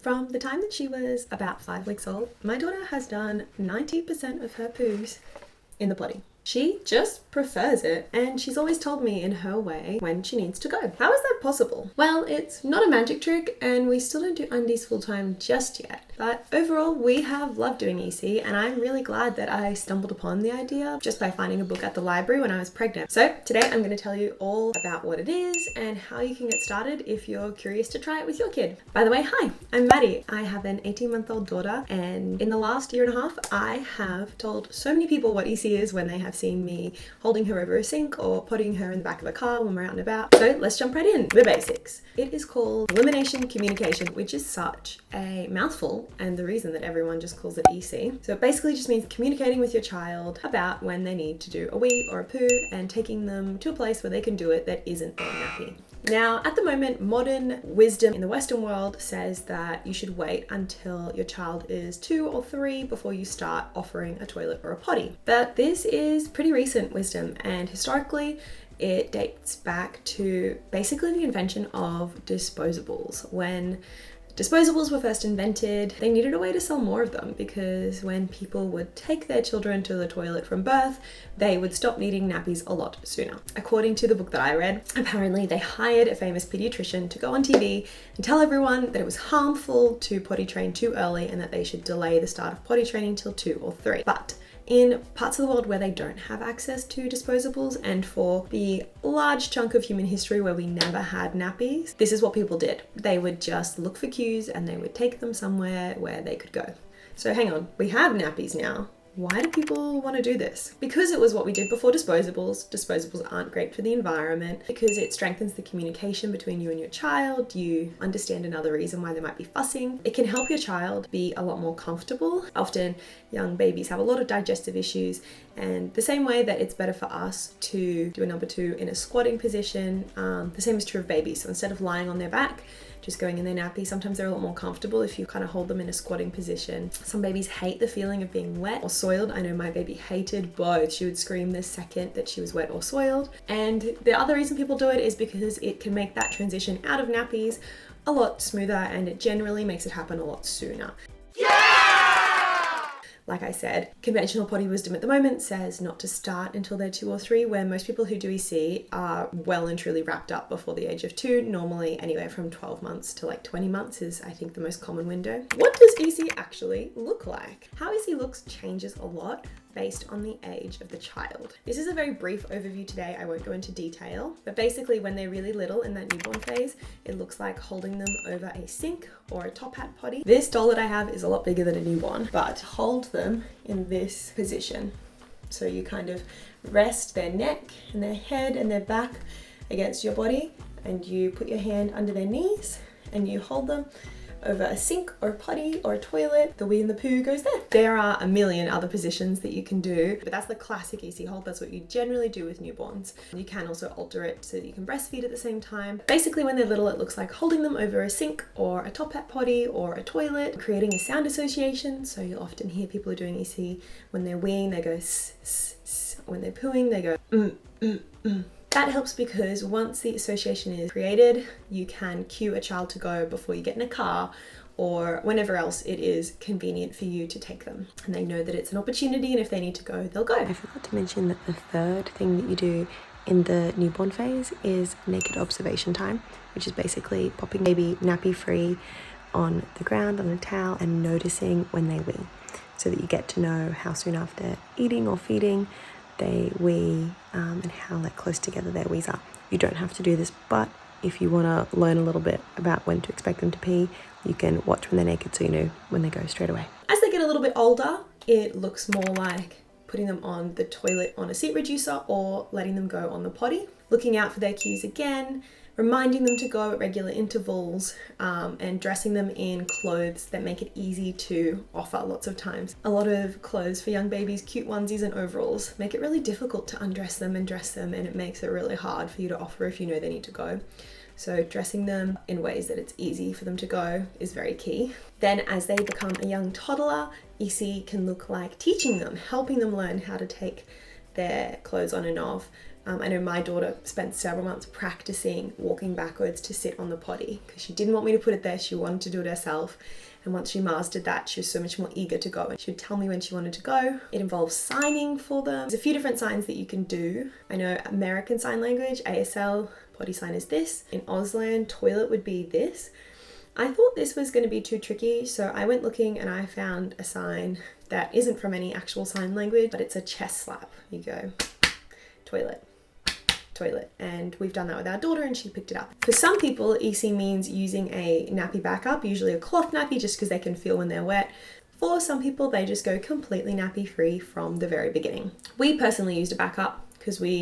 From the time that she was about 5 weeks old, my daughter has done 90% of her poos in the potty. She just prefers it, and she's always told me in her way when she needs to go. How is that possible? Well, it's not a magic trick, and we still don't do undies full time just yet. But overall, we have loved doing EC, and I'm really glad that I stumbled upon the idea just by finding a book at the library when I was pregnant. So today I'm going to tell you all about what it is and how you can get started if you're curious to try it with your kid. By the way, hi, I'm Maddie. I have an 18-month-old daughter, and in the last year and a half, I have told so many people what EC is when they have seen me holding her over a sink or putting her in the back of a car when we're out and about. So let's jump right in. The basics. It is called Elimination Communication, which is such a mouthful, and the reason that everyone just calls it EC. So it basically just means communicating with your child about when they need to do a wee or a poo and taking them to a place where they can do it that isn't their nappy. Now, at the moment, modern wisdom in the Western world says that you should wait until your child is 2 or 3 before you start offering a toilet or a potty. But this is pretty recent wisdom, and historically, it dates back to basically the invention of disposables. When disposables were first invented, they needed a way to sell more of them, because when people would take their children to the toilet from birth, they would stop needing nappies a lot sooner. According to the book that I read, apparently they hired a famous pediatrician to go on TV and tell everyone that it was harmful to potty train too early and that they should delay the start of potty training till 2 or 3. But in parts of the world where they don't have access to disposables, and for the large chunk of human history where we never had nappies, this is what people did. They would just look for cues and they would take them somewhere where they could go. So hang on, we have nappies now. Why do people want to do this? Because it was what we did before disposables. Disposables aren't great for the environment because it strengthens the communication between you and your child. You understand another reason why they might be fussing. It can help your child be a lot more comfortable. Often young babies have a lot of digestive issues, and the same way that it's better for us to do a number 2 in a squatting position, the same is true of babies. So instead of lying on their back, just going in their nappy, sometimes they're a lot more comfortable if you kind of hold them in a squatting position. Some babies hate the feeling of being wet or soiled. I know my baby hated both. She would scream the second that she was wet or soiled. And the other reason people do it is because it can make that transition out of nappies a lot smoother, and it generally makes it happen a lot sooner. Like I said, conventional potty wisdom at the moment says not to start until they're 2 or 3, where most people who do EC are well and truly wrapped up before the age of 2. Normally anywhere from 12 months to like 20 months is, I think, the most common window. What does EC actually look like? How EC looks changes a lot based on the age of the child. This is a very brief overview today. I won't go into detail, but basically when they're really little in that newborn phase, it looks like holding them over a sink or a top hat potty. This doll that I have is a lot bigger than a newborn, but hold them in this position. So you kind of rest their neck and their head and their back against your body, and you put your hand under their knees and you hold them over a sink or a potty or a toilet. The wee and the poo goes there. There are a million other positions that you can do, but that's the classic EC hold. That's what you generally do with newborns. You can also alter it so that you can breastfeed at the same time. Basically, when they're little, it looks like holding them over a sink or a top hat potty or a toilet, creating a sound association. So you'll often hear people who are doing EC when they're weeing, they go s, s, s. When they're pooing, they go That helps because once the association is created, you can cue a child to go before you get in a car or whenever else it is convenient for you to take them. And they know that it's an opportunity, and if they need to go, they'll go. I forgot to mention that the third thing that you do in the newborn phase is naked observation time, which is basically popping baby nappy free on the ground on a towel and noticing when they wee, so that you get to know how soon after eating or feeding they wee, and how close together their wees are. You don't have to do this, but if you want to learn a little bit about when to expect them to pee, you can watch when they're naked so you know when they go straight away. As they get a little bit older, it looks more like putting them on the toilet on a seat reducer or letting them go on the potty. Looking out for their cues again, reminding them to go at regular intervals, and dressing them in clothes that make it easy to offer lots of times. A lot of clothes for young babies, cute onesies and overalls, make it really difficult to undress them and dress them, and it makes it really hard for you to offer if you know they need to go. So dressing them in ways that it's easy for them to go is very key. Then as they become a young toddler, EC can look like teaching them, helping them learn how to take their clothes on and off, I know my daughter spent several months practicing walking backwards to sit on the potty because she didn't want me to put it there. She wanted to do it herself. And once she mastered that, she was so much more eager to go. And she would tell me when she wanted to go. It involves signing for them. There's a few different signs that you can do. I know American Sign Language, ASL, potty sign is this. In Auslan, toilet would be this. I thought this was going to be too tricky, so I went looking and I found a sign that isn't from any actual sign language, but it's a chest slap. You go, toilet. Toilet, and we've done that with our daughter and she picked it up. For some people, EC means using a nappy backup, usually a cloth nappy, just because they can feel when they're wet. For some people, they just go completely nappy free from the very beginning. We personally used a backup because we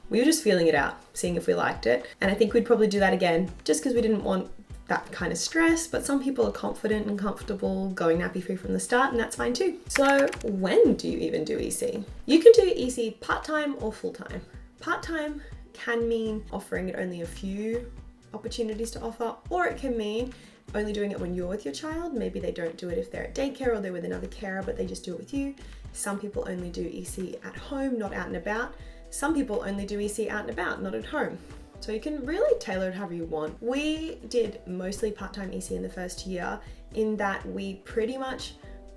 were just feeling it out, seeing if we liked it, and I think we'd probably do that again just because we didn't want that kind of stress. But some people are confident and comfortable going nappy free from the start, and that's fine too. So when do you even do EC? You can do EC part-time or full-time. Part-time can mean offering it only a few opportunities to offer, or it can mean only doing it when you're with your child. Maybe they don't do it if they're at daycare or they're with another carer, but they just do it with you. Some people only do EC at home, not out and about. Some people only do EC out and about, not at home. So you can really tailor it however you want. We did mostly part-time EC in the first year, in that we pretty much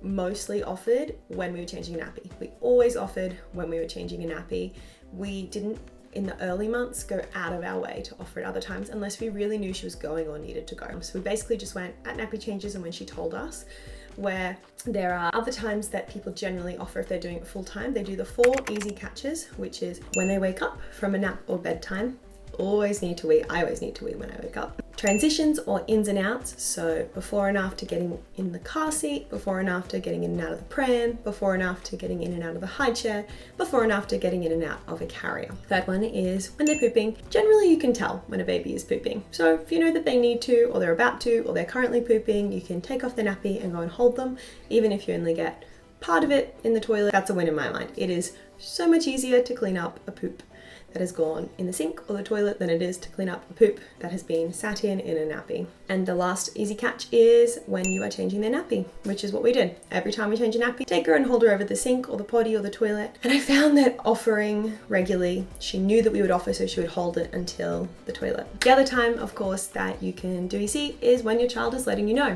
mostly offered when we were changing a nappy. We always offered when we were changing a nappy. We didn't, in the early months, go out of our way to offer it other times unless we really knew she was going or needed to go. So we basically just went at nappy changes and when she told us. Where there are other times that people generally offer if they're doing it full time, they do the 4 easy catches, which is when they wake up from a nap or bedtime. Always need to wee. I always need to wee when I wake up. Transitions or ins and outs, so before and after getting in the car seat, before and after getting in and out of the pram, before and after getting in and out of the high chair, before and after getting in and out of a carrier. Third one is when they're pooping. Generally you can tell when a baby is pooping. So if you know that they need to, or they're about to, or they're currently pooping, you can take off the nappy and go and hold them. Even if you only get part of it in the toilet, that's a win in my mind. It is so much easier to clean up a poop that has gone in the sink or the toilet than it is to clean up a poop that has been sat in a nappy. And the last easy catch is when you are changing their nappy, which is what we did. Every time we change a nappy, take her and hold her over the sink or the potty or the toilet. And I found that offering regularly, she knew that we would offer, so she would hold it until the toilet. The other time, of course, that you can do EC is when your child is letting you know.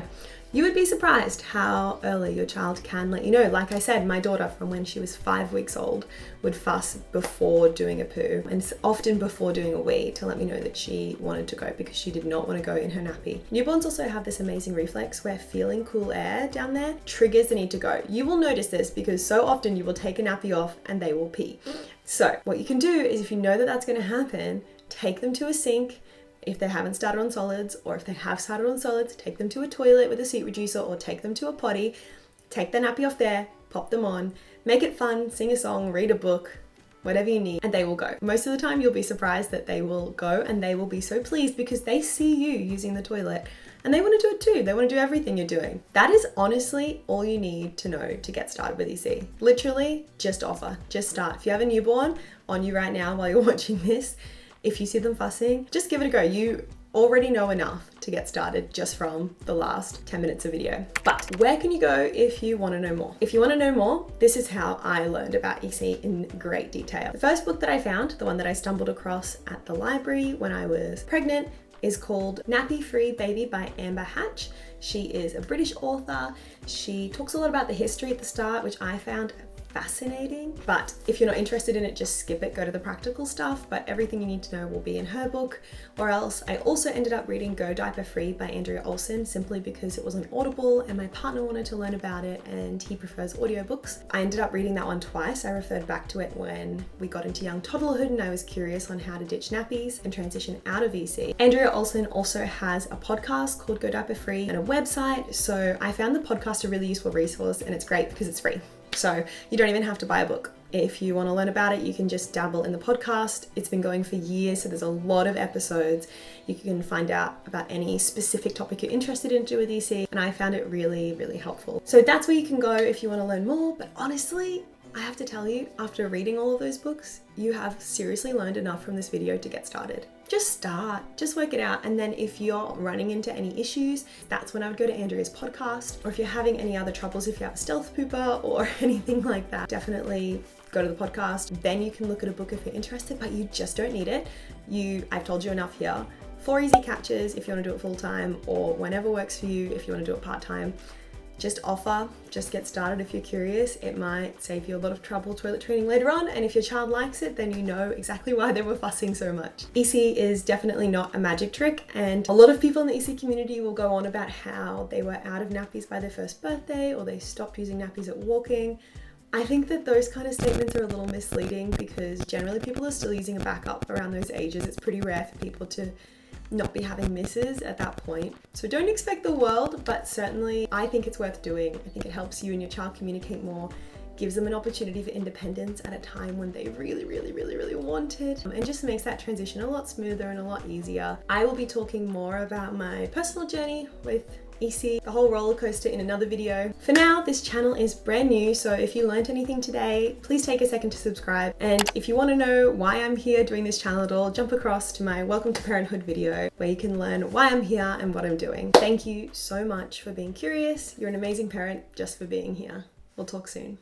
You would be surprised how early your child can let you know. Like I said, my daughter from when she was 5 weeks old would fuss before doing a poo and often before doing a wee to let me know that she wanted to go because she did not want to go in her nappy. Newborns also have this amazing reflex where feeling cool air down there triggers the need to go. You will notice this because so often you will take a nappy off and they will pee. So what you can do is, if you know that that's going to happen, take them to a sink. If they haven't started on solids, or if they have started on solids, take them to a toilet with a seat reducer, or take them to a potty, take their nappy off there, pop them on, make it fun, sing a song, read a book, whatever you need, and they will go. Most of the time you'll be surprised that they will go and they will be so pleased because they see you using the toilet and they want to do it too. They want to do everything you're doing. That is honestly all you need to know to get started with EC. Literally, just offer, just start. If you have a newborn on you right now while you're watching this, if you see them fussing, just give it a go. You already know enough to get started just from the last 10 minutes of video. But where can you go if you want to know more? If you want to know more, this is how I learned about EC in great detail. The first book that I found, the one that I stumbled across at the library when I was pregnant, is called Nappy Free Baby by Amber Hatch. She is a British author. She talks a lot about the history at the start, which I found fascinating. But if you're not interested in it, just skip it, go to the practical stuff. But everything you need to know will be in her book. Or else I also ended up reading Go Diaper Free by Andrea Olson, simply because it was on Audible and my partner wanted to learn about it and he prefers audiobooks. I ended up reading that one twice. I referred back to it when we got into young toddlerhood and I was curious on how to ditch nappies and transition out of EC. Andrea Olson also has a podcast called Go Diaper Free and a website. So I found the podcast a really useful resource, and it's great because it's free. So you don't even have to buy a book. If you want to learn about it, you can just dabble in the podcast. It's been going for years, so there's a lot of episodes. You can find out about any specific topic you're interested in to do with EC, and I found it really, really helpful. So that's where you can go if you want to learn more. But honestly, I have to tell you, after reading all of those books, you have seriously learned enough from this video to get started. just start, just work it out. And then if you're running into any issues, that's when I would go to Andrea's podcast. Or if you're having any other troubles, if you have a stealth pooper or anything like that, definitely go to the podcast. Then you can look at a book if you're interested, but you just don't need it. I've told you enough here. 4 easy catches if you want to do it full time, or whenever works for you if you want to do it part time. Just get started if you're curious. It might save you a lot of trouble toilet training later on, and if your child likes it, then you know exactly why they were fussing so much. EC is definitely not a magic trick, and a lot of people in the EC community will go on about how they were out of nappies by their first birthday, or they stopped using nappies at walking. I think that those kind of statements are a little misleading because generally people are still using a backup around those ages. It's pretty rare for people to not be having misses at that point. So don't expect the world, but certainly I think it's worth doing. I think it helps you and your child communicate more, gives them an opportunity for independence at a time when they really want it, and just makes that transition a lot smoother and a lot easier. I will be talking more about my personal journey with EC, the whole roller coaster, in another video. For now, this channel is brand new, so if you learned anything today, please take a second to subscribe. And if you want to know why I'm here doing this channel at all, jump across to my Welcome to Parenthood video where you can learn why I'm here and what I'm doing. Thank you so much for being curious. You're an amazing parent just for being here. We'll talk soon.